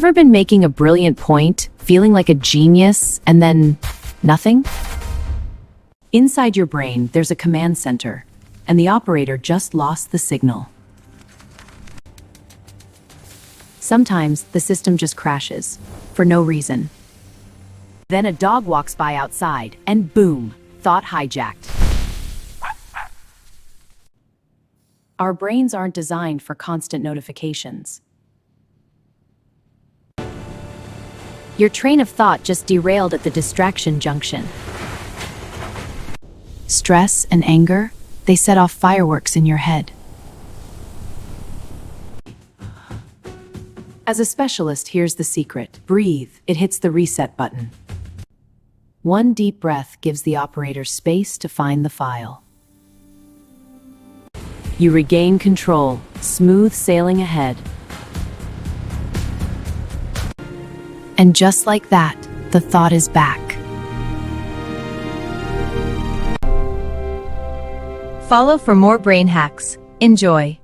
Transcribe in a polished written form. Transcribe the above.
ever been making a brilliant point, feeling like a genius, and then nothing? Inside your brain, there's a command center, and the operator just lost the signal. Sometimes the system just crashes, for no reason. Then a dog walks by outside, and boom, thought hijacked. Our brains aren't designed for constant notifications. Your train of thought just derailed at the distraction junction. Stress and anger, they set off fireworks in your head. As a specialist, here's the secret. Breathe. It hits the reset button. One deep breath gives the operator space to find the file. You regain control, smooth sailing ahead. And just like that, the thought is back. Follow for more brain hacks. Enjoy.